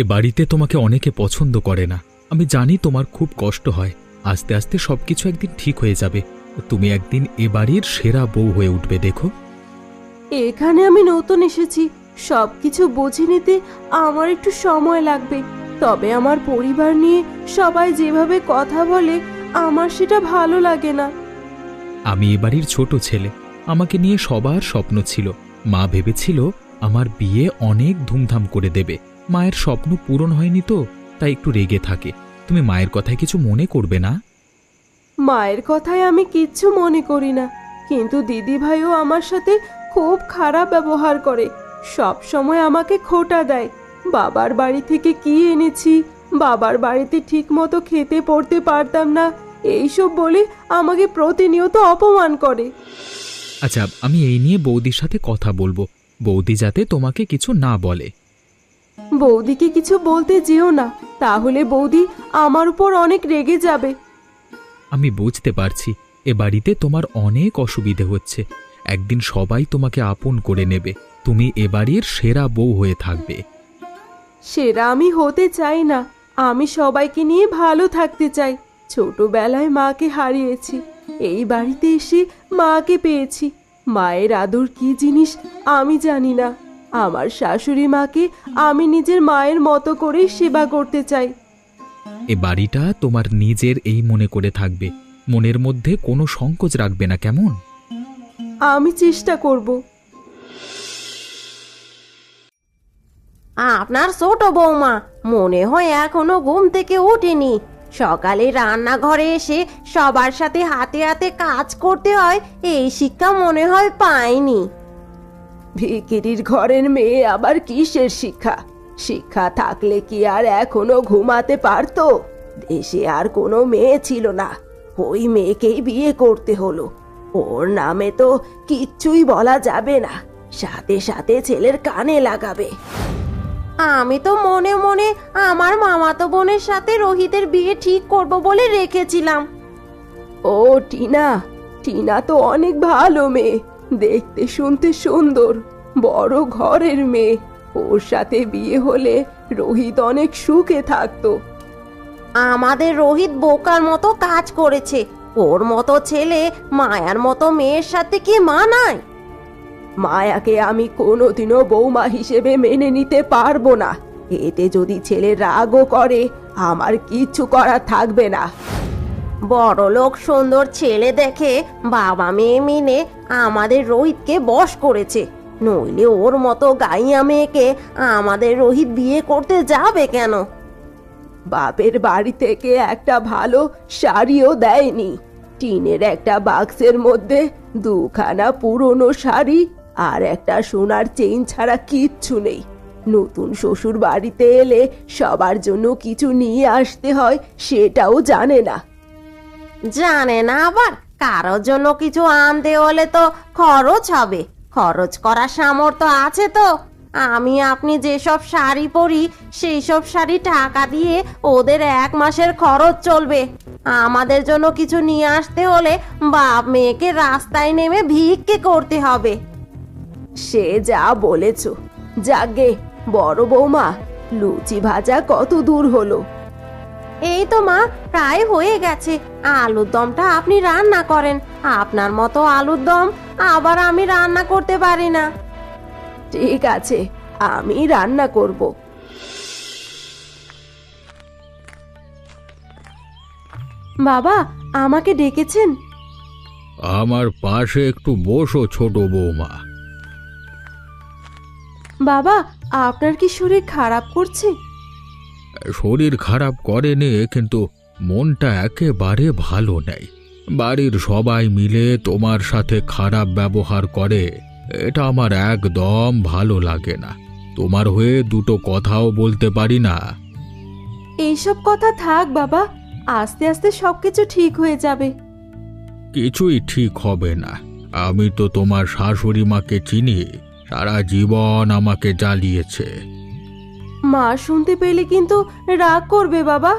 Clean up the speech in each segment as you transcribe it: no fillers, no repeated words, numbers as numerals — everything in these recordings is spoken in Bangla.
এ বাড়িতে তোমাকে অনেকে পছন্দ করে না। আমি জানি তোমার খুব কষ্ট হয়। আস্তে আস্তে সবকিছু একদিন ঠিক হয়ে যাবে। তুমি একদিন এ বাড়ির সেরা বউ হয়ে উঠবে, দেখো। এখানে আমি নতুন এসেছি, সবকিছু বুঝে নিতে আমার একটু সময় লাগবে। তবে আমার পরিবার নিয়ে সবাই যেভাবে কথা বলে আমার সেটা ভালো লাগে না। আমি এ বাড়ির ছোট ছেলে, আমাকে নিয়ে সবার স্বপ্ন ছিল। মা ভেবেছিল আমার বিয়ে অনেক ধুমধাম করে দেবে। মায়ের স্বপ্ন পূরণ হয়নি তো, তাই একটু রেগে থাকে। তুমি মায়ের কথায় কিছু মনে করবে না। মায়ের কথায় আমি কিচ্ছু মনে করি না, কিন্তু দিদি ভাইও আমার সাথে খুব খারাপ ব্যবহার করে। সব সময় আমাকে খোঁটা দেয়। বাবার বাড়ি থেকে কি এনেছি, বাবার বাড়িতে ঠিক মতো খেতে পড়তে পারতাম না, এইসব বলে আমাকে প্রতিনিয়ত অপমান করে। আচ্ছা, আমি এই নিয়ে বৌদির সাথে কথা বলবো। বৌদি যাতে তোমাকে কিছু না বলে। বৌদিকে কিছু বলতে যেও না, তাহলে বৌদি আমার উপর অনেক রেগে যাবে। আমি বুঝতে পারছি এ বাড়িতে তোমার অনেক অসুবিধে হচ্ছে। একদিন সবাই তোমাকে আপন করে নেবে। তুমি এ বাড়ির সেরা বউ হয়ে থাকবে। সেরা আমি হতে চাই না, আমি সবাইকে নিয়ে ভালো থাকতে চাই। ছোটবেলায় মাকে হারিয়েছি, এই বাড়িতে এসে মাকে পেয়েছি। মায়ের আদর কি জিনিস আমি জানি না। আমার শাশুড়ি মাকে আমি নিজের মায়ের মতো করেই সেবা করতে চাই। এ বাড়িটা তোমার নিজের এই মনে করে থাকবে। মনের মধ্যে কোনো সংকোচ রাখবে না, কেমন? আমি চেষ্টা করব। আপনার ছোট বৌমা মনে হয় এখনো ঘুম থেকে ওঠেনি। সকালে রান্নাঘরে এসে সবার সাথে হাতে হাতে কাজ করতে হয়, এই শিক্ষা মনে হয় পায়নি। ভিখিরির ঘরের মেয়ে আবার কিসের শিক্ষা? শিক্ষা থাকলে কি আর এখনো ঘুমাতে পারতো? দেশে আর কোনো মেয়ে ছিল না, ওই মেয়েকেই বিয়ে করতে হলো। ওর নামে তো কিচ্ছুই বলা যাবে না, সাথে সাথে ছেলের কানে লাগাবে। আমি তো মনে মনে আমার মামাতো বোনের সাথে রোহিতের বিয়ে ঠিক করব বলে রেখেছিলাম। ও টিনা, টিনা তো অনেক ভালো মেয়ে, দেখতে শুনতে সুন্দর, বড় ঘরের মেয়ে। ওর সাথে বিয়ে হলে রোহিত অনেক সুখে থাকতো। আমাদের রোহিত বোকার মতো কাজ করেছে। ওর মতো ছেলে মায়ার মতো মেয়ের সাথে কি মানায়? মায়াকে আমি কোনোদিনও বৌমা হিসেবে মেনে নিতে পারবো না। এতে যদি ছেলে রাগও করে আমার কিচ্ছু করার থাকবে না। বড় লোক সুন্দর ছেলে দেখে বাবা মেয়ে মিলে আমাদের রোহিতকে বশ করেছে, নইলে ওর মতো গাইয়া মেয়েকে আমাদের রোহিত বিয়ে করতে যাবে কেন? বাপের বাড়ি থেকে একটা ভালো শাড়িও দেয়নি। টিনের একটা বাক্সের মধ্যে দুখানা পুরনো শাড়ি আর একটা সোনার চেইন ছাড়া কিচ্ছু নেই। নতুন শ্বশুর বাড়িতে এলে সবার জন্য কিছু নিয়ে আসতে হয়, সেটাও জানে না। জানে না আবার কারোর জন্য কিছু আনতে হলে তো খরচ হবে। খরচ করার সামর্থ্য আছে তো? আমি আপনি যেসব শাড়ি পরি সেই সব শাড়ি টাকা দিয়ে ওদের 1 মাসের খরচ চলবে। আমাদের জন্য কিছু নিয়ে আসতে হলে বাপ মেয়েকে রাস্তায় নেমে ভিক্ষে করতে হবে। সে যা বলেছ। যাগে বড় বৌমা, লুচি ভাজা কত দূর হলো? এই তো মা, প্রায় হয়ে গেছে। আলুর দমটা আপনি রান্না করেন। আপনার মতো আলুর দম আবার আমি রান্না করতে পারি না। ঠিক আছে, আমি রান্না করব। বাবা, আমাকে ডেকেছেন? আমার পাশে একটু বসো ছোট বৌমা। বাবা, আপনার কি শরীর খারাপ করছে? শরীর খারাপ করেনি, কিন্তু মনটা একেবারে ভালো নেই। বাড়ির সবাই মিলে তোমার সাথে খারাপ ব্যবহার করে, এটা আমার একদম ভালো লাগে না। তোমার হয়ে দুটো কথাও বলতে পারি না। এইসব কথা থাক বাবা, আস্তে আস্তে সবকিছু ঠিক হয়ে যাবে। কিছুই ঠিক হবে না। আমি তো তোমার শাশুড়ি মাকে চিনি, সারা জীবন আমাকে জ্বালিয়েছে। মা শুনতে পেলে কিন্তু রাগ করবে বাবা।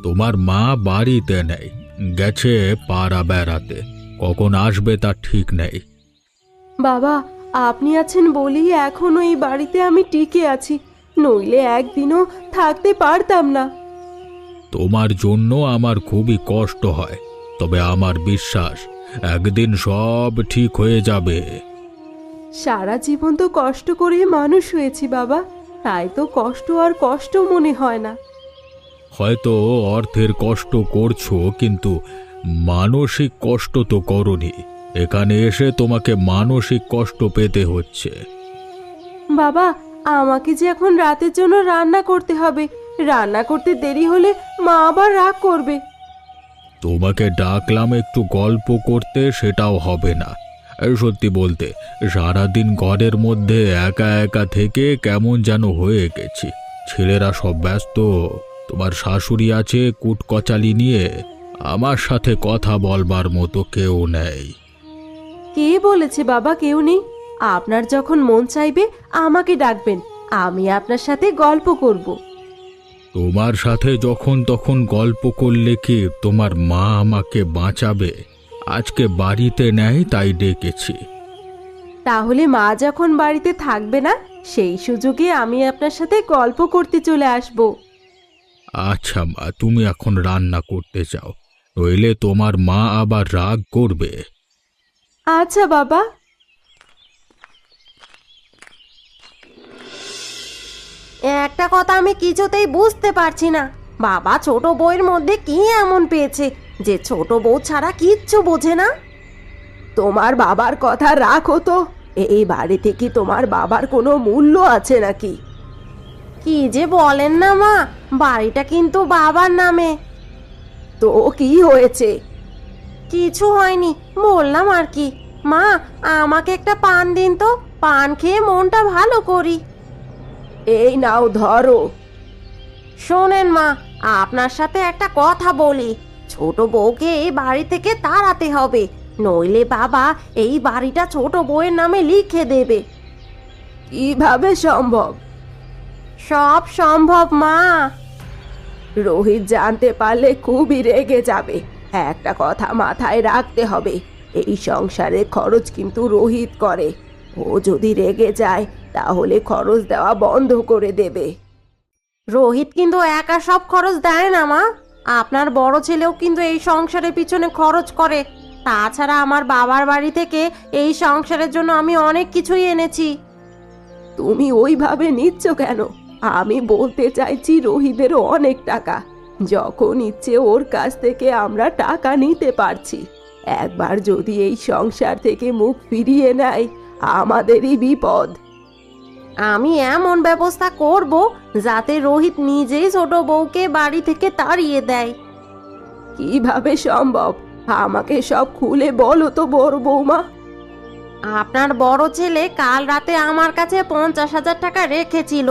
তোমার মা বাড়িতে নেই, গেছে পাড়া বেড়াতে। কখন আসবে তার ঠিক নেই। বাবা, আপনি আছেন বলেই এখনো এই বাড়িতে আমি টিকে আছি। নইলে একদিনও থাকতে পারতাম না। তোমার জন্য আমার খুবই কষ্ট হয়, তবে আমার বিশ্বাস একদিন সব ঠিক হয়ে যাবে। সারা জীবন তো কষ্ট করে মানুষ হয়েছি বাবা, তাই তো কষ্ট আর কষ্ট মনে হয় না। হয়তো অর্থের কষ্ট করছো, কিন্তু মানসিক কষ্ট তো করনি। এখানে এসে তোমাকে মানসিক কষ্ট পেতে হচ্ছে। বাবা, আমাকে যে এখন রাতের জন্য রান্না করতে হবে, রান্না করতে দেরি হলে মা আবার রাগ করবে। তোমাকে ডাকলাম একটু গল্প করতে, সেটাও হবে না। সত্যি বলতে সারাদিন ঘরের মধ্যে একা একা থেকে কেমন যেন হয়ে গেছি। ছেলেরা সব ব্যস্ত, তোমার শাশুড়ি আছে কুটকচালি নিয়ে, আমার সাথে কথা বলবার মতো কেউ নেই। কে বলেছে বাবা কেউ নেই? আপনার যখন মন চাইবে আমাকে ডাকবেন, আমি আপনার সাথে গল্প করব। তোমার সাথে যখন তখন গল্প করলে কি তোমার মা আমাকে বাঁচাবে? আজকে বাড়িতে নেই তাই ডেকেছি। তাহলে মা যখন বাড়িতে থাকবে না, সেই সুযোগে আমি আপনার সাথে গল্প করতে চলে আসব। আচ্ছা মা, তুমি এখন রান্না করতে চাও, নইলে তোমার মা আবার রাগ করবে। আচ্ছা বাবা। একটা কথা আমি কিছুতেই বুঝতে পারছি না, বাবা ছোট বউয়ের মধ্যে কি এমন পেয়েছে যে ছোট বউ ছাড়া কিচ্ছু বোঝে না। তোমার বাবার কথা রাখো তো, এই বাড়িতে কি তোমার বাবার কোনো মূল্য আছে নাকি? কি যে বলেন না মা, বাড়িটা কিন্তু বাবার নামে। তো কি হয়েছে? কিছু হয়নি, বললাম আর কি। মা, আমাকে একটা পান দিন তো, পান খেয়ে মনটা ভালো করি। এই নাও ধরো। শোনেন মা, আপনার সাথে একটা কথা বলি। ছোট বউকে এই বাড়ি থেকে তাড়াতে হবে, নইলে বাবা এই বাড়িটা ছোট বউয়ের নামে লিখে দেবে। কিভাবে সম্ভব? সব সম্ভব মা। রোহিত জানতে পারলে খুবই রেগে যাবে। একটা কথা মাথায় রাখতে হবে, এই সংসারে খরচ কিন্তু রোহিত করে। ও যদি রেগে যায় তাহলে খরচ দেওয়া বন্ধ করে দেবে। রোহিত কিন্তু একা সব খরচ দেয় না মা, আপনার বড় ছেলেও কিন্তু এই সংসারের পিছনে খরচ করে। তাছাড়া আমার বাবার বাড়ি থেকে এই সংসারের জন্য আমি অনেক কিছুই এনেছি। তুমি ওইভাবে নিচ্ছ কেন? আমি বলতে চাইছি রোহিতেরও অনেক টাকা, যখন ইচ্ছে ওর কাছ থেকে আমরা টাকা নিতে পারছি। একবার যদি এই সংসার থেকে মুখ ফিরিয়ে নেয় আমাদেরই বিপদ। আমি এমন ব্যবস্থা করব যাতে রোহিত নিজেই ছোট বউকে বাড়ি থেকে তাড়িয়ে দেয়। কিভাবে সম্ভব? আমাকে সব খুলে বলো তো বড় বৌমা। আপনার বড় ছেলে কাল রাতে আমার কাছে 50,000 টাকা রেখেছিল।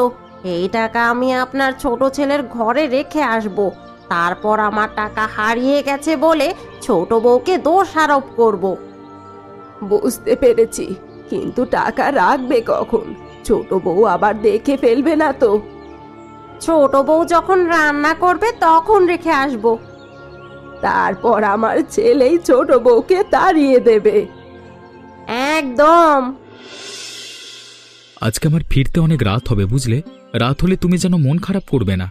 এই টাকা আমি আপনার ছোট ছেলের ঘরে রেখে আসব। তারপর আমার টাকা হারিয়ে গেছে বলে ছোট বউকে দোষ আরোপ করব। বুঝতে পেরেছি, কিন্তু টাকা রাখবে কখন? ছোট বউ আবার দেখে ফেলবে না তো? ছোট বউ যখন রান্না করবে তখন রেখে আসব। তারপর আমার ছেলেই ছোট বউকে তাড়িয়ে দেবে। একদম। আজকে আমার ফিরতে অনেক রাত হবে, বুঝলে? রাত হলে তুমি যেন মন খারাপ করবে না।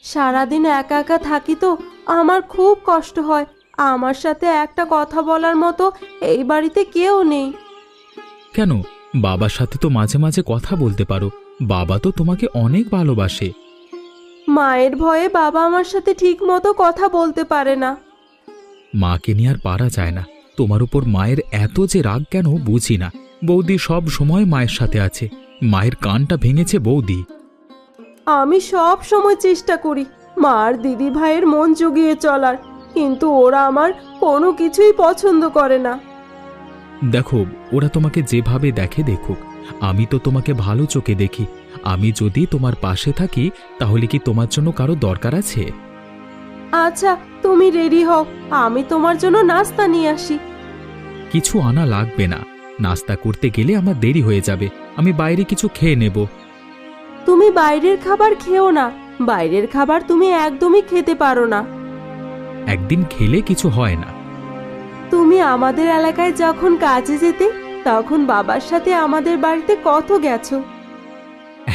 সারাদিন একা একা থাকি তো আমার খুব কষ্ট হয়। আমার সাথে একটা কথা বলার মতো এই বাড়িতে কেউ নেই। কেন? বাবার সাথে তো মাঝে মাঝে কথা বলতে পারো, বাবা তো তোমাকে অনেক ভালোবাসে। মায়ের ভয়ে বাবা আমার সাথে ঠিক মতো কথা বলতে পারে না। মাকে নিয়ে আর পারা যায় না। তোমার উপর মায়ের এত যে রাগ কেন বুঝি না। বৌদি সব সময় মায়ের সাথে আছে, মায়ের কানটা ভেঙেছে বৌদি। আমি সব সময় চেষ্টা করি মার দিদি ভাইয়ের মন জুগিয়ে চলার, কিন্তু ওরা আমার কোনো কিছুই পছন্দ করে না। দেখো, ওরা তোমাকে যেভাবে দেখে দেখুক, আমি তো তোমাকে ভালো চোখে দেখি। আমি যদি তোমার পাশে থাকি তাহলে কি তোমার জন্য কারো দরকার আছে? আচ্ছা, তুমি রেডি হও, আমি তোমার জন্য নাস্তা নিয়ে আসি। কিছু আনা লাগবে না, নাস্তা করতে গেলে আমার দেরি হয়ে যাবে। আমি বাইরে কিছু খেয়ে নেব। তুমি বাইরের খাবার খেও না, বাইরের খাবার তুমি একদমই খেতে পারো না। একদিন খেলে কিছু হয় না। তুমি আমাদের এলাকায় যখন কাজে যেতে তখন বাবার সাথে আমাদের বাড়িতে কত গেছো।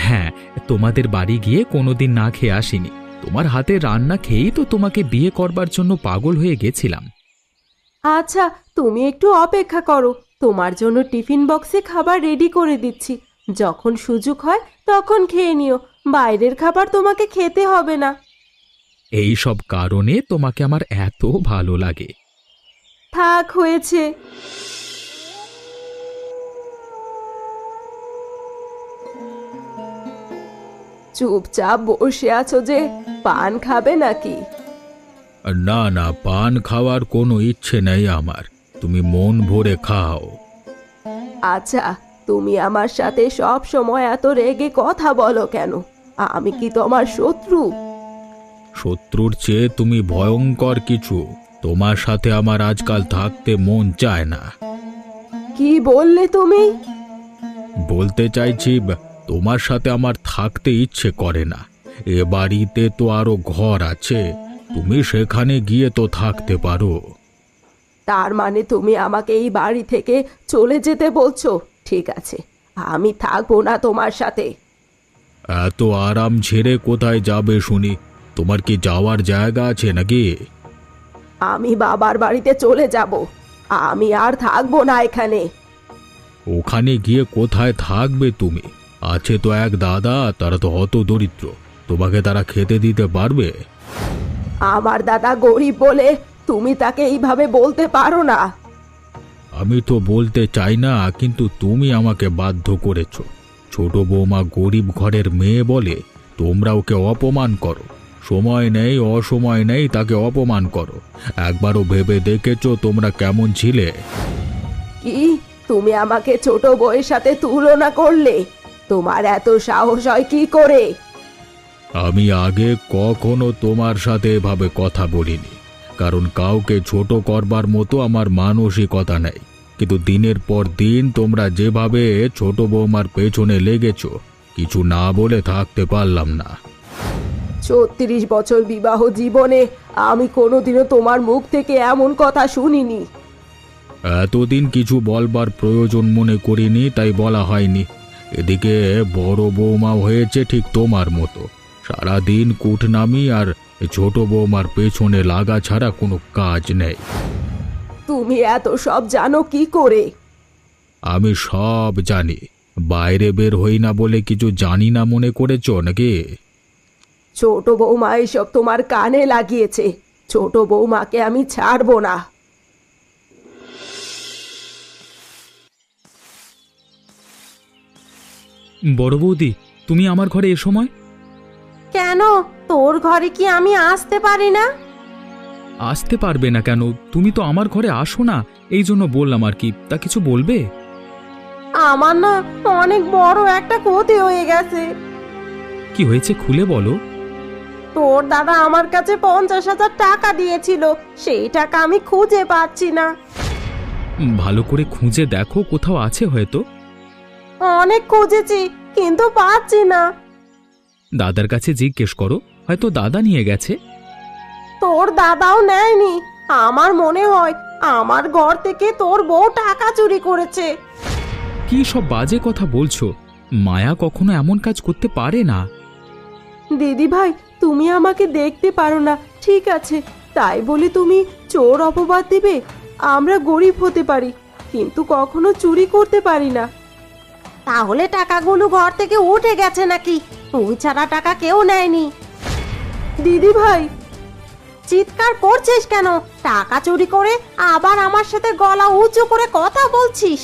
হ্যাঁ, তোমাদের বাড়ি গিয়ে কোনোদিন না খেয়ে আসিনি। তোমার হাতে রান্না খেয়েই তো তোমাকে বিয়ে করবার জন্য পাগল হয়ে গেছিলাম। আচ্ছা, তুমি একটু অপেক্ষা করো, তোমার জন্য টিফিন বক্সে খাবার রেডি করে দিচ্ছি। যখন সুযোগ হয় তখন খেয়ে নিও, বাইরের খাবার তোমাকে খেতে হবে না। এই সব কারণে তোমাকে আমার এত ভালো লাগে। থাক, হয়েছে। চুপচাপ বসে আছো যে, পান খাবে নাকি? না না, পান খাওয়ার কোনো ইচ্ছে নেই আমার, তুমি মন ভরে খাও। আচ্ছা, তুমি আমার সাথে সব সময় এত রেগে কথা বলো কেন? আমি কি তোমার শত্রু? শত্রুর চেয়ে তুমি ভয়ঙ্কর কিছু। তোমার সাথে আমার আজকাল থাকতে মন চায় না। কি বললে তুমি? বলতে চাইছি, তোমার সাথে আমার থাকতে ইচ্ছে করে না। এ বাড়িতে তো আরো ঘর আছে, তুমি সেখানে গিয়ে তো থাকতে পারো। তার মানে তুমি আমাকে এই বাড়ি থেকে চলে যেতে বলছো? ঠিক আছে, আমি থাকবো না তোমার সাথে। এত আরাম ছেড়ে কোথায় যাবে শুনি? তোমার কি যাওয়ার জায়গা আছে নাকি? আমি বাবার বাড়িতে চলে যাব, আমি আর থাকবো না এখানে। ওখানে গিয়ে কোথায় থাকবে তুমি? আছে তো এক দাদা, তারা তো হত দরিদ্র, তোমাকে তারা খেতে দিতে পারবে? আমার দাদা গরিব বলে তুমি তাকে এইভাবে বলতে পারো না। আমি তো বলতে চাই না, কিন্তু তুমি আমাকে বাধ্য করেছ। ছোট বৌমা গরিব ঘরের মেয়ে বলে তোমরা ওকে অপমান করো। সময় নেই, অসময় নেই, তাকে অপমান করো। একবারও ভেবে দেখেছো তোমরা কেমন ছিলে? কি, তুমি আমাকে ছোট বউয়ের সাথে তুলনা করলে? তোমার এত সাহস হয় কি করে? আমি আগে কখনো তোমার সাথে এভাবে কথা বলিনি, কারণ কাউকে ছোট করবার মতো আমার মানসিকতা নেই। কিন্তু দিনের পর দিন তোমরা যেভাবে ছোট বৌমার পেছনে লেগেছো, কিছু না বলে থাকতে পারলাম না। ৩৬ বছর বিবাহ জীবনে আমি কোনোদিনও তোমার মুখ থেকে এমন কথা শুনিনি। এতদিন কিছু বলবার প্রয়োজন মনে করিনি, তাই বলা হয়নি। এদিকে বড় বৌমা হয়েছে ঠিক তোমার মতো, সারাদিন কুটনামি আর ছোট বৌমার পেছনে লাগা ছাড়া কোনো কাজ নেই। তুমি এত সব জানো কি করে? আমি সব জানি, বাইরে বের হই না বলে কিছু জানি না মনে করেছ নাকি? ছোট বৌমা এসব তোমার কানে লাগিয়েছে। ছোট বৌমাকে আমি ছাড়বো না। বড় বৌদি, তুমি আমার ঘরে এ সময়? কেন, তোর ঘরে কি আমি আসতে পারি না? আসতে পারবে না কেন? তুমি তো আমার ঘরে আসো না, এই জন্য বললাম আর কি। তা কিছু বলবে? আমার না অনেক বড় একটা ক্ষতি হয়ে গেছে। কি হয়েছে খুলে বলো। তোর দাদা আমার কাছে ৫০,০০০ টাকা দিয়েছিল, সেই টাকা আমি খুঁজে পাচ্ছি না। ভালো করে খুঁজে দেখো, কোথাও আছে হয়তো। অনেক খুঁজেছি কিন্তু পাচ্ছি না। দাদার কাছে জিজ্ঞেস করো, হয়তো দাদা নিয়ে গেছে। তোর দাদাও নেয়নি। আমার মনে হয় আমার ঘর থেকে তোর বউ টাকা চুরি করেছে। কি সব বাজে কথা বলছো? মায়া কখনো এমন কাজ করতে পারে না। দিদি ভাই, তুমি আমাকে দেখতে পারো না, ঠিক আছে, তাই বলে তুমি চোর অপবাদ দিবে? আমরা গরিব হতে পারি, কিন্তু কখনো চুরি করতে পারি না। তাহলে টাকাগুলো ঘর থেকে উঠে গেছে নাকি? তুই ছাড়া টাকা কেউ নেয়নি। দিদি ভাই, চিৎকার করছিস কেন? টাকা চুরি করে আবার আমার সাথে গলা উঁচু করে কথা বলছিস?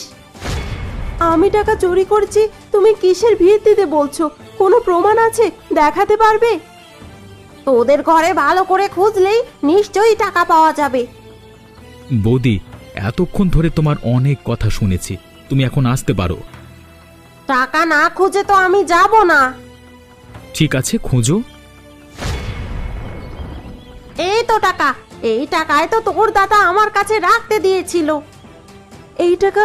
আমি টাকা চুরি করেছি, তুমি কিসের ভিত্তিতে বলছো? কোনো প্রমাণ আছে? দেখাতে পারবে? তোদের ঘরে ভালো করে খুঁজলেই নিশ্চয়ই টাকা পাওয়া যাবে। বৌদি, এতক্ষণ ধরে তোমার অনেক কথা শুনেছি, তুমি এখন আসতে পারো। টাকা না খুঁজে তো আমি যাব না। ঠিক আছে, খোঁজো। এই তো টাকা, এই টাকায় তো তোর দাদা আমার কাছে রাখতে দিয়েছিল। এই টাকা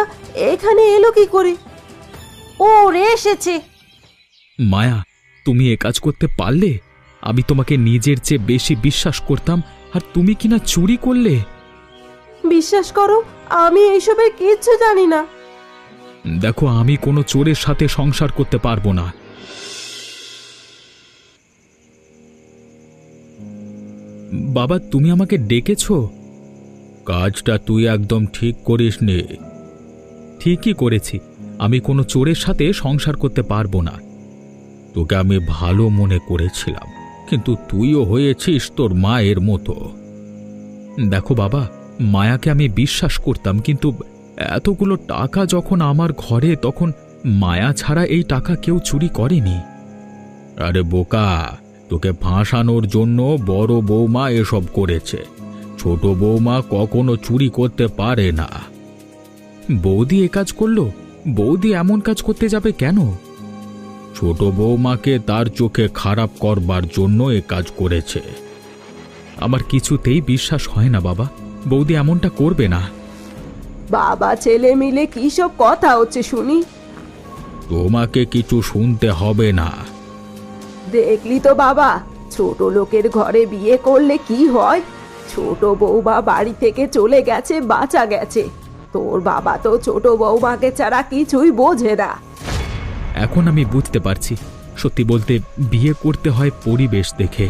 এখানে এলো কি করে? ও রে এসেছে। মায়া, তুমি এ কাজ করতে পারলে? আমি তোমাকে নিজের চেয়ে বেশি বিশ্বাস করতাম, আর তুমি কিনা চুরি করলে। বিশ্বাস করো, আমি এইসবের কিচ্ছু জানি না। দেখো, আমি কোনো চোরের সাথে সংসার করতে পারবো না। বাবা, তুমি আমাকে ডেকেছো? কাজটা তুই একদম ঠিক করিসনি। ঠিকই করেছি। আমি কোনো চোরের সাথে সংসার করতে পারবো না। তোকে আমি ভালো মনে করেছিলাম, কিন্তু তুইও হয়েছিস তোর মায়ের মতো। দেখো বাবা, মায়াকে আমি বিশ্বাস করতাম, কিন্তু এতগুলো টাকা যখন আমার ঘরে, তখন মায়া ছাড়া এই টাকা কেউ চুরি করেনি। আরে বোকা, তোকে ফাঁসানোর জন্য বড় বৌমা এসব করেছে। ছোট বৌমা কখনো চুরি করতে পারে না। বৌদি এ কাজ করলো? বৌদি এমন কাজ করতে যাবে কেন? ছোট বৌমাকে তার চোখে খারাপ করবার জন্য এ কাজ করেছে। আমার কিছুতেই বিশ্বাস হয় না বাবা, বৌদি এমনটা করবে না। বাবা ছেলে মিলে কি সব কথা হচ্ছে শুনি? তোমাকে কিছু শুনতে হবে না। দেখলি তো বাবা, ছোট লোকের ঘরে বিয়ে করলে কি হয়। ছোট বৌমা বাড়ি থেকে চলে গেছে, বাঁচা গেছে। তোর বাবা তো ছোট বৌমাকে ছাড়া কিছুই বোঝে না। এখন আমি বুঝতে পারছি, সত্যি বলতে বিয়ে করতে হয় পরিবেশ দেখে।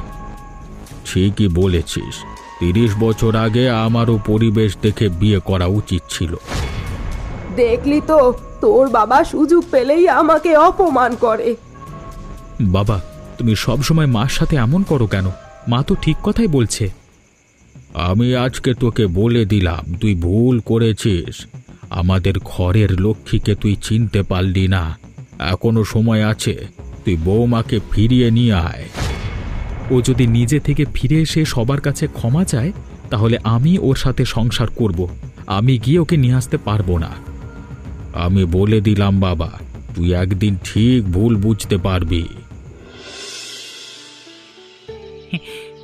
ঠিকই বলেছিস, 30 বছর আগে আমারও পরিবেশ দেখে বিয়ে করা উচিত ছিল। দেখলি তো, তোর বাবা সুযোগ পেলেই আমাকে অপমান করে। বাবা, তুমি সবসময় মার সাথে এমন করো কেন? মা তো ঠিক কথাই বলছে। আমি আজকে তোকে বলে দিলাম, তুই ভুল করেছিস। আমাদের ঘরের লক্ষ্মীকে তুই চিনতে পারলি না। এখনো সময় আছে, তুই বৌমাকে ফিরিয়ে নিয়ে আয়। ও যদি নিজে থেকে ফিরে এসে সবার কাছে ক্ষমা চায়, তাহলে আমি ওর সাথে সংসার করব। আমি গিয়ে ওকে নিয়ে আসতে পারবো না। আমি বলে দিলাম বাবা, তুই একদিন ঠিক ভুল বুঝতে পারবি।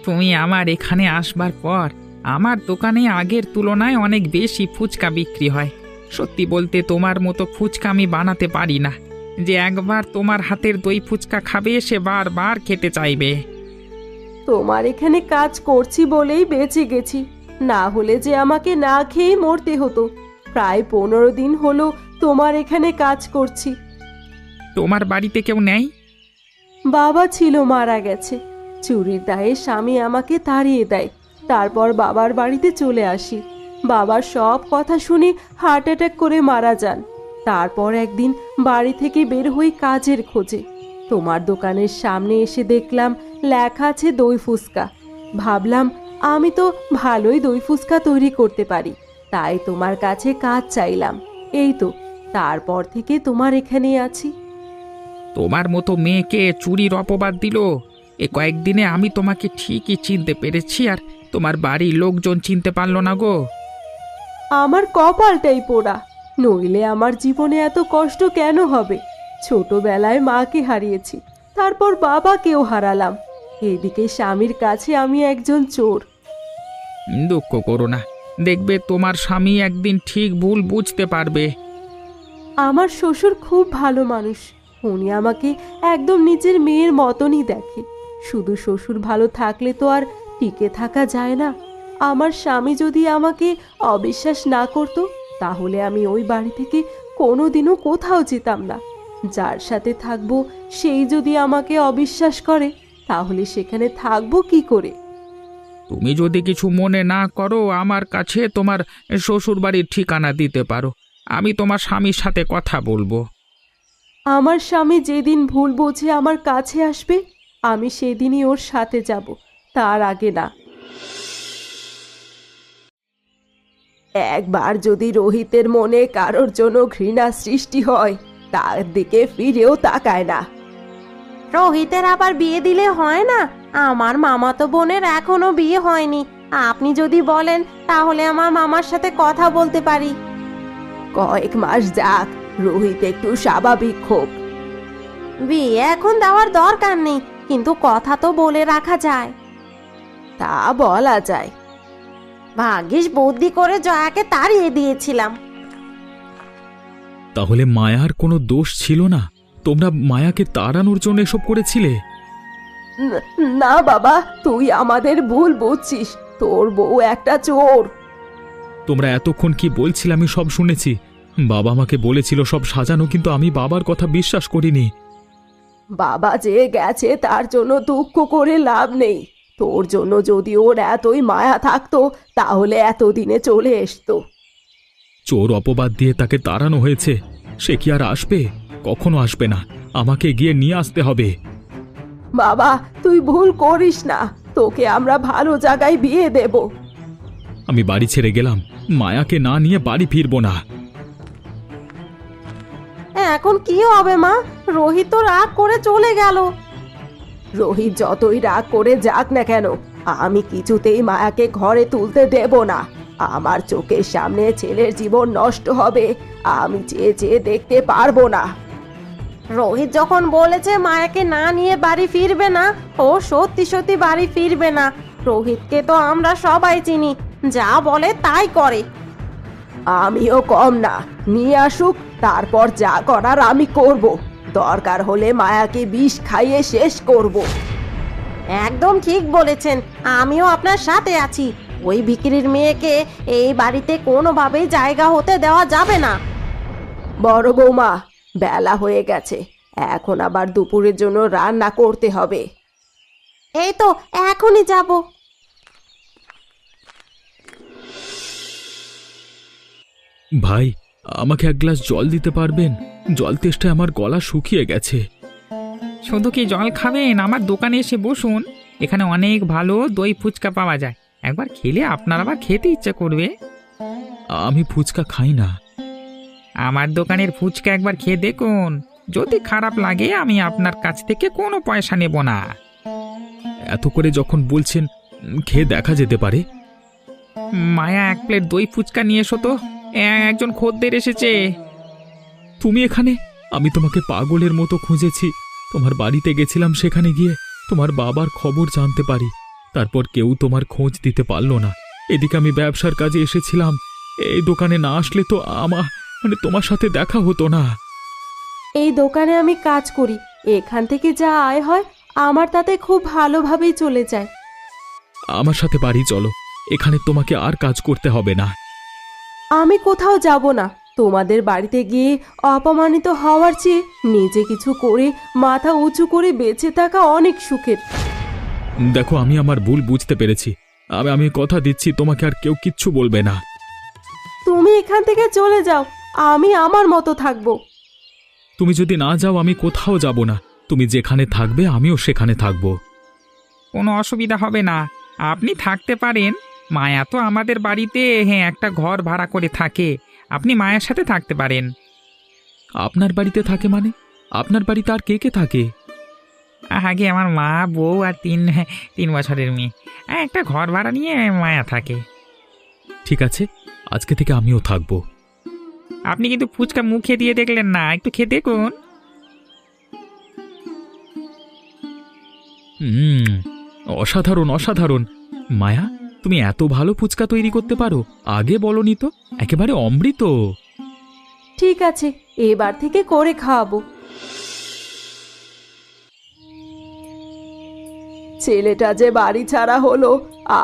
তুমি আমার এখানে আসবার পর আমার দোকানে আগের তুলনায় অনেক বেশি ফুচকা বিক্রি হয়। সত্যি বলতে তোমার মতো ফুচকা আমি বানাতে পারি না। যে একবার তোমার হাতের দই ফুচকা খাবে সে বারবার খেতে চাইবে। তোমার এখানে কাজ করছি বলেই বেঁচে গেছি, না হলে যে আমাকে না খেয়েই মরতে হতো। প্রায় 15 দিন হলো তোমার এখানে কাজ করছি। তোমার বাড়িতে কেউ নেই? বাবা ছিল, মারা গেছে। চুরির দায়ে স্বামী আমাকে তাড়িয়ে দেয়। তারপর বাবার বাড়িতে চলে আসি। বাবার সব কথা শুনে হার্ট অ্যাটাক করে মারা যান। তারপর একদিন বাড়ি থেকে বের হই কাজের খোঁজে। তোমার দোকানের সামনে এসে দেখলাম লেখা আছে দই ফুচকা। ভাবলাম আমি তো ভালোই দই ফুচকা তৈরি করতে পারি, তাই তোমার কাছে কাজ চাইলাম। এই তো, তারপর থেকে তোমার এখানেই আছি। তোমার মতো মেয়েকে চুরির অপবাদ দিল। এ কয়েকদিনে আমি তোমাকে ঠিকই চিনতে পেরেছি, আর তোমার বাড়ির লোকজন চিনতে পারলো না গো। আমার কপালটাই পোড়া, নইলে আমার জীবনে এত কষ্ট কেন হবে। ছোটবেলায় মাকে হারিয়েছি, তারপর বাবাকেও হারালাম। এদিকে স্বামীর কাছে আমি একজন চোর। দুঃখ করো না, দেখবে তোমার স্বামী একদিন ঠিক ভুল বুঝতে পারবে। আমার শ্বশুর খুব ভালো মানুষ। উনি আমাকে একদম নিজের মেয়ের মতনই দেখে। শুধু শ্বশুর ভালো থাকলে তো আর টিকে থাকা যায় না। আমার স্বামী যদি আমাকে অবিশ্বাস না করত, তাহলে আমি ওই বাড়ি থেকে কোনোদিনও কোথাও যেতাম না। যার সাথে থাকবো সেই যদি আমাকে অবিশ্বাস করে, তাহলে সেখানে থাকবো কি করে? তুমি যদি কিছু মনে না করো, আমার কাছে তোমার শ্বশুরবাড়ির ঠিকানা দিতে পারো। আমি তোমার স্বামীর সাথে কথা বলবো। আমার স্বামী যেদিন ভুল বুঝে আমার কাছে আসবে, আমি সেদিনই ওর সাথে যাব, তার আগে না। একবার যদি রোহিতের মনে কারোর জন্য ঘৃণা সৃষ্টি হয়, তার দিকে ফিরেও তাকায় না। রোহিতের আবার বিয়ে দিলে হয় না? আমার মামাতো বোনের এখনো বিয়ে হয়নি। আপনি যদি বলেন তাহলে আমার মামার সাথে কথা বলতে পারি। কয়েক মাস যাক, রোহিত একটু স্বাভাবিক হোক। বিয়ে এখন দেওয়ার দরকার নেই, কিন্তু কথা তো বলে রাখা যায়। তা বলা যায়। ভাগ্যিস বুদ্ধি করে জয়াকে তাড়িয়ে দিয়েছিলাম। তাহলে মায়ার কোনো দোষ ছিল না? তোমরা মায়াকে তাড়ানোর জন্য এসব করেছিলে? না বাবা, তুই আমাদের ভুল বুঝছিস। তোর বউ একটা চোর। তোমরা এতক্ষণ কি বলছিলে আমি সব শুনেছি। বাবা আমাকে বলেছিল সব সাজানো, কিন্তু আমি বাবার কথা বিশ্বাস করিনি। বাবা যে গেছে তার জন্য দুঃখ করে লাভ নেই। তোর জন্য যদি ওর এতই মায়া থাকতো তাহলে এতদিনে চলে আসতো। চোর অপবাদ দিয়ে তাকে তাড়ানো হয়েছে, সে কি আর আসবে? কখনো আসবে না। আমাকে গিয়ে নিয়ে আসতে হবে। বাবা, তুই ভুল করিস না, তোকে আমরা ভালো জায়গায় বিয়ে দেব। আমি বাড়ি ছেড়ে গেলাম, মায়াকে না নিয়ে বাড়ি ফিরবো না। এখন কি হবে মা? রোহিত তো রাগ করে চলে গেল। রোহিত যতই রাগ করে যাক না কেন, আমি কিছুতেই মায়াকে ঘরে তুলতে দেব না। আমার চোখের সামনে ছেলের জীবন নষ্ট হবে, আমি চেয়ে চেয়ে দেখতে পারবো না। রোহিত যখন বলেছে মায়াকে না নিয়ে বাড়ি ফিরবে না, ও সত্যি সত্যি বাড়ি ফিরবে না। রোহিতকে তো আমরা সবাই চিনি, যা বলে তাই করে। আমিও কম না, নিয়ে আসুক, তারপর যা করার আমি করব। দরকার হলে মায়াকে বিষ খাইয়ে শেষ করব। একদম ঠিক বলেছেন, আমিও আপনার সাথে আছি। ওই বিক্রির মেয়েকে এই বাড়িতে কোনোভাবেই জায়গা হতে দেওয়া যাবে না। বড় বৌমা, বেলা হয়ে গেছে, এখন আবার দুপুরের জন্য রান্না করতে হবে। এই তো এখনই যাব। ভাই, আমাকে এক গ্লাস জল দিতে পারবেন? জল তেষ্টায় আমার গলা শুকিয়ে গেছে। শুধু কি জল খাবেন? আমার দোকানে এসে বসুন, এখানে অনেক ভালো দই ফুচকা পাওয়া যায়। একবার খেলে আপনার আবার খেতে ইচ্ছে করবে। আমি ফুচকা খাই না। আমার দোকানের ফুচকা একবার খেয়ে দেখুন, যদি খারাপ লাগে আমি আপনার কাছ থেকে কোনো পয়সা নেব না। এত করে যখন বলছেন, খেয়ে দেখা যেতে পারে। মায়া, এক প্লেট দই ফুচকা নিয়ে এসো তো, একজন খদ্দের এসেছে। তুমি এখানে? আমি তোমাকে পাগলের মতো খুঁজেছি। তোমার বাড়িতে গেছিলাম, সেখানে গিয়ে তোমার বাবার খবর জানতে পারি। তারপর কেউ তোমার খোঁজ দিতে পারলো না। এদিকে আমি ব্যবসার কাজে এসেছিলাম, এই দোকানে না আসলে তো তোমার সাথে দেখা হতো না। এই দোকানে আমি কাজ করি, এখান থেকে যা আয় হয় আমার তাতে খুব ভালোভাবেই চলে যায়। আমার সাথে বাড়ি চলো, এখানে তোমাকে আর কাজ করতে হবে না। আমি কোথাও যাব না। তোমাদের বাড়িতে গিয়ে অপমানিত হওয়ার চেয়ে নিজে কিছু করে মাথা উঁচু করে বেঁচে থাকা অনেক সুখের। দেখো, আমি আমার ভুল বুঝতে পেরেছি। আমি কথা দিচ্ছি, তোমাকে আর কেউ কিচ্ছু বলবে না। তুমি এখান থেকে চলে যাও, আমি আমার মতো থাকবো। তুমি যদি না যাও আমি কোথাও যাব না। তুমি যেখানে থাকবে আমিও সেখানে থাকব। কোনো অসুবিধা হবে না, আপনি থাকতে পারেন। মায়া তো আমাদের বাড়িতে একটা ঘর ভাড়া করে থাকে, আপনি মায়ের সাথে থাকতে পারেন। আপনার বাড়িতে থাকে মানে? আপনার বাড়িতে আর কে কে থাকে? আগে আমার মা, বউ আর তিন বছরের মেয়ে। একটা ঘর ভাড়া নিয়ে মায়া থাকে। ঠিক আছে, আজকে থেকে আমিও থাকবো। আপনি কিন্তু ফুচকা মুখে দিয়ে দেখলেন না, একটু খেয়ে দেখুন। অসাধারণ অসাধারণ। মায়া, তুমি এত ভালো ফুচকা তৈরি করতে পারো, আগে বলনি তো। একেবারে অমৃত। ঠিক আছে, এবার থেকে করে খাওয়াবো। ছেলেটা যে বাড়ি ছাড়া হলো,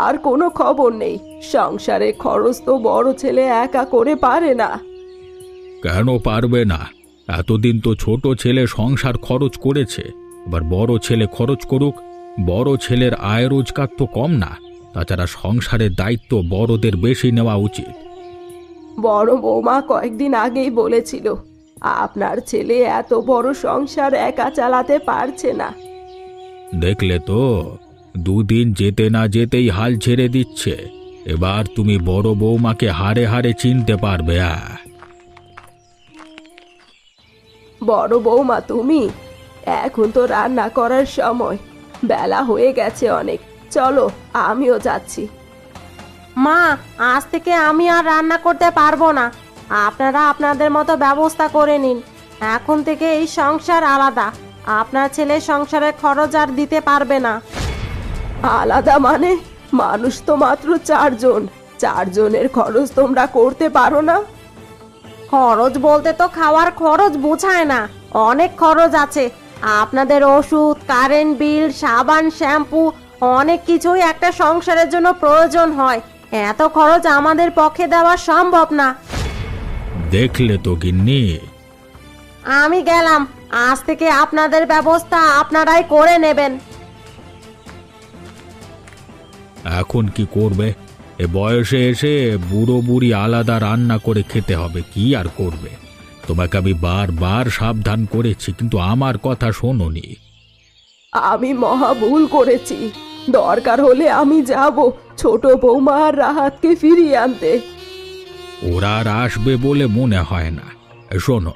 আর কোনো খবর নেই। সংসারে খরচ তো বড় ছেলে একা করে পারে না। কেন পারবে না? এতদিন তো ছোট ছেলে সংসার খরচ করেছে, এবার বড় ছেলে খরচ করুক। বড় ছেলের আয় রোজগার তো কম না, তাছাড়া সংসারের দায়িত্ব বড়দের বেশি নেওয়া উচিত। বড় বৌমা কয়েকদিন আগেই বলেছিল আপনার ছেলে এত বড় সংসার একা চালাতে পারছে না। দেখলে তো, দুদিন যেতে না যেতেই হাল ছেড়ে দিচ্ছে। এবার তুমি বড় বৌমাকে হারে হারে চিনতে পারবে। বড় বৌমা তুমি, এখন তো রান্না করার সময়, বেলা হয়ে গেছে অনেক। চলো, আমিও যাচ্ছি। মা, আজ থেকে আমি আর রান্না করতে পারবো না। আপনারা আপনাদের মতো ব্যবস্থা করে নিন। এখন থেকে এই সংসার আলাদা। আপনার ছেলে সংসারের খরচ আর দিতে পারবে না। আলাদা মানে? মানুষ তো মাত্র 4 জন, 4 জনের খরচ তোমরা করতে পারো না? খরচ বলতে তো খাওয়ার খরচ বোঝায় না, অনেক খরচ আছে। আপনাদের ওষুধ, কারেন্ট বিল, সাবান, শ্যাম্পু, অনেক কিছুই একটা সংসারের জন্য প্রয়োজন হয়। এত খরচ আমাদের পক্ষে দেওয়া সম্ভব না। দেখলে তো গিন্নি। আমি গেলাম, আজ থেকে আপনাদের ব্যবস্থা আপনারাই করে নেবেন। এখন কি করবে? এ বয়সে এসে বুড়ো বুড়ি আলাদা রান্না করে খেতে হবে, কি আর করবে? তোমাকে আমি বারবার সাবধান করেছি, কিন্তু আমার কথা শোনোনি। আমি মহা ভুল করেছি। দরকার হলে আমি যাব ছোট বৌমা আর রাহাতকে ফিরিয়ে আনতে। ওরা আর আসবে বলে মনে হয় না। শোনো,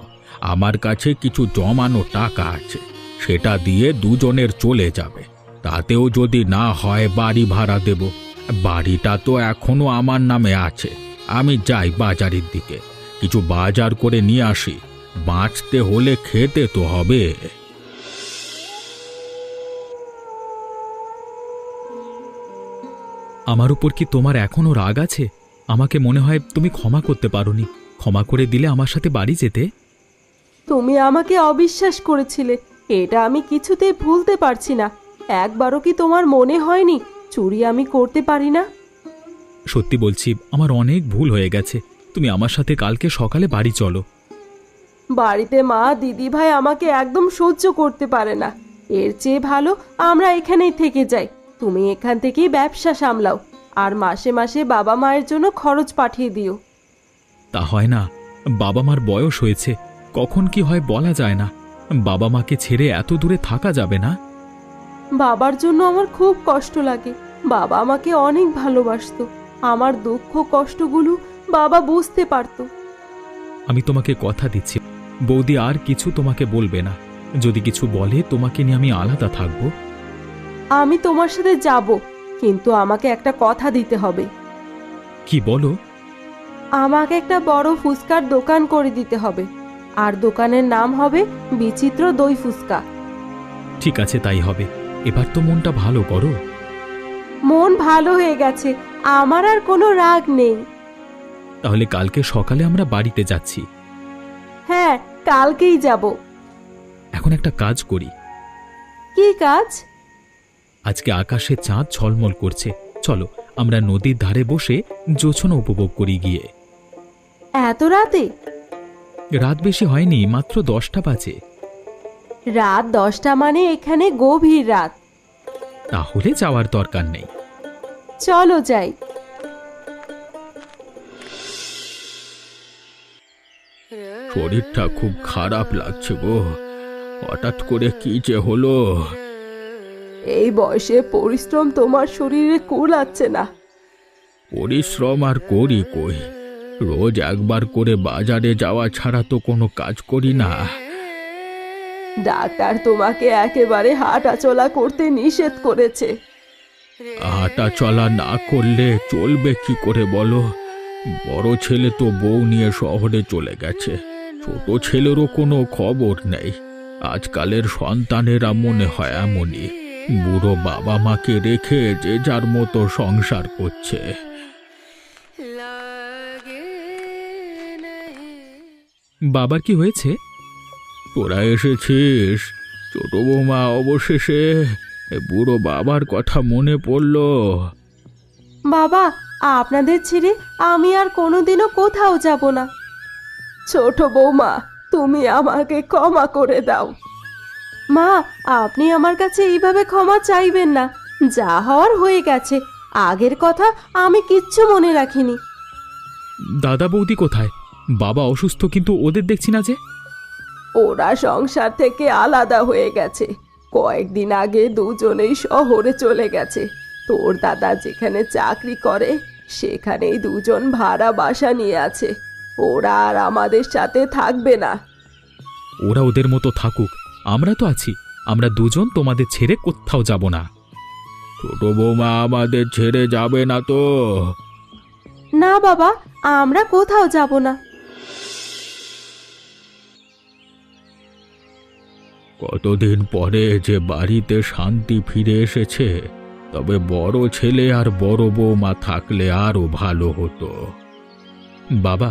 আমার কাছে কিছু জমানো টাকা আছে, সেটা দিয়ে দুজনের চলে যাবে। তাতেও যদি না হয় বাড়ি ভাড়া দেব। বাড়িটা তো এখনো আমার নামে আছে। আমি যাই বাজারের দিকে, কিছু বাজার করে নিয়ে আসি। বাঁচতে হলে খেতে তো হবে। আমার উপর কি তোমার এখনো রাগ আছে? আমাকে মনে হয় তুমি ক্ষমা করতে পারোনি। ক্ষমা করে দিলে আমার সাথে বাড়ি যেতে। তুমি আমাকে অবিশ্বাস করেছিলে, এটা আমি কিছুতেই ভুলতে পারছি না। একবারও কি তোমার মনে হয়নি চুরি আমি করতে পারি না? সত্যি বলছি, আমার অনেক ভুল হয়ে গেছে। তুমি আমার সাথে কালকে সকালে বাড়ি চলো। বাড়িতে মা দিদি ভাই আমাকে একদম সহ্য করতে পারে না। এর চেয়ে ভালো আমরা এখানেই থেকে যাই। তুমি এখান থেকেই ব্যবসা সামলাও, আর মাসে মাসে বাবা মায়ের জন্য খরচ পাঠিয়ে দিও। তা হয় না, বাবা মার বয়স হয়েছে, কখন কি হয় বলা যায় না। বাবা মাকে ছেড়ে এত দূরে থাকা যাবে না। বাবার জন্য আমার খুব কষ্ট লাগে। বাবা আমাকে অনেক ভালোবাসতো। আমার দুঃখ কষ্টগুলো বাবা বুঝতে পারতো। আমি তোমাকে কথা দিচ্ছি, বৌদি আর কিছু তোমাকে বলবে না। যদি কিছু বলে তোমাকে নিয়ে আমি আলাদা থাকবো। আমি তোমার সাথে যাব, কিন্তু আমাকে একটা কথা দিতে হবে। কি বলো? আমাকে একটা বড় ফুচকার দোকান করে দিতে হবে, আর দোকানের নাম হবে বিচিত্র দই ফুচকা। ঠিক আছে, তাই হবে। এবার তো মনটা ভালো করো। মন ভালো হয়ে গেছে, আমার আর কোনো রাগ নেই। তাহলে কালকে সকালে আমরা বাড়িতে যাচ্ছি। হ্যাঁ, কালকেই যাব। এখন একটা কাজ করি। কি কাজ? আজকে আকাশে চাঁদ ঝলমল করছে, চলো আমরা নদীর ধারে বসে জোছনা উপভোগ করি গিয়ে। এত রাতে? রাত বেশি হয়নি, মাত্র 10টা বাজে। রাত 10টা মানে এখানে গভীর রাত। তাহলে যাওয়ার দরকার নেই। চলো যাই। শরীরটা খুব খারাপ লাগছে গো। হঠাৎ করে কি যে হলো? এই বয়সে পরিশ্রম তোমার শরীরে কুলাচ্ছে না। পরিশ্রম আর করি কই? রোজ একবার করে বাজারে যাওয়া ছাড়া তো কোনো কাজ করি না। ডাক্তার তোমাকে একেবারে হাঁটাচলা করতে নিষেধ করেছে। হাঁটা চলা না করলে চলবে কি করে বলো? বড় ছেলে তো বউ নিয়ে শহরে চলে গেছে, ছোট ছেলেরও কোনো খবর নেই। আজকালের সন্তানেরা মনে হয় এমনই, বুড়ো বাবা মাকে রেখে যে যার মতো সংসার করছে। বাবার কি হয়েছে? তোরা এসেছিস? ছোট বৌমা, অবশেষে বুড়ো বাবার কথা মনে পড়ল। বাবা, আপনাদের ছেড়ে আমি আর কোনোদিনও কোথাও যাব না। ছোট বৌমা, তুমি আমাকে ক্ষমা করে দাও। মা, আপনি আমার কাছে এইভাবে ক্ষমা চাইবেন না। যা হওয়ার হয়ে গেছে। আগের কথা আমি কিচ্ছু মনে রাখিনি। দাদা বৌদি কোথায়? বাবা অসুস্থ, কিন্তু ওদের দেখছি না যে। ওরা সংসার থেকে আলাদা হয়ে গেছে। কয়েকদিন আগে দুজনেই শহরে চলে গেছে। তোর দাদা যেখানে চাকরি করে সেখানেই দুজন ভাড়া বাসা নিয়ে আছে। ওরা আর আমাদের সাথে থাকবে না। ওরা ওদের মতো থাকুক, আমরা তো আছি। আমরা দুজন তোমাদের ছেড়ে কোথাও যাব না। ছোট বৌমা আমাদের ছেড়ে যাবে না তো? না বাবা, আমরা কোথাও যাব না। কতদিন পরে যে বাড়িতে শান্তি ফিরে এসেছে। তবে বড় ছেলে আর বড় বৌমা থাকলে আরো ভালো হতো। বাবা,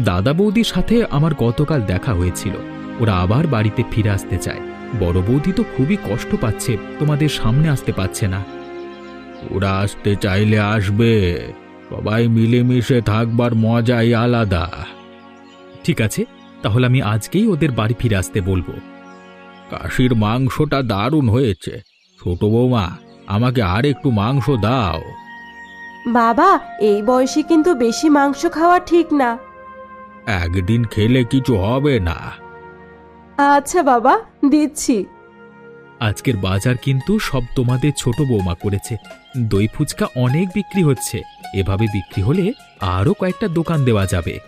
দাদা বৌদির সাথে আমার গতকাল দেখা হয়েছিল। ওরা আবার বাড়িতে ফিরে আসতে চায়। বড় বৌদি তো খুবই কষ্ট পাচ্ছে, তোমাদের সামনে আসতে পারছে না। ওরা আসতে চাইলে আসবে, সবাই মিলেমিশে থাকবার মজাই আলাদা। ঠিক আছে, তাহলে আমি আজকেই ওদের বাড়ি ফিরে আসতে বলবো। কাশির মাংসটা দারুণ হয়েছে। ছোট বৌমা, আমাকে আর একটু মাংস দাও। বাবা, এই বয়সে কিন্তু বেশি মাংস খাওয়া ঠিক না। একদিন খেলে কিছু হবে না। আচ্ছা বাবা, দিচ্ছি। আজকের বাজার কিন্তু সব তোমাদের ছোট বৌমা করেছে। দই ফুচকা অনেক বিক্রি হচ্ছে। এভাবে বিক্রি হলে আরও কয়েকটা দোকান দেওয়া যাবে।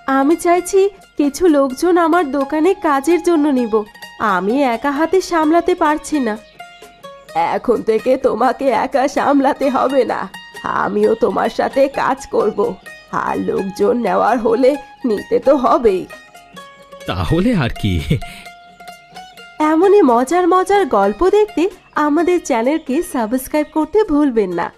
আমি চাইছি কিছু লোকজন আমার দোকানে কাজের জন্য নিব। আমি একা হাতে সামলাতে পারছি না। এখন থেকে তোমাকে একা সামলাতে হবে না, আমিও তোমার সাথে কাজ করব। আর লোকজন নেওয়ার হলে নিতে তো হবেই। তাহলে আর কি। এমনই মজার মজার গল্প দেখতে আমাদের চ্যানেলকে সাবস্ক্রাইব করতে ভুলবেন না।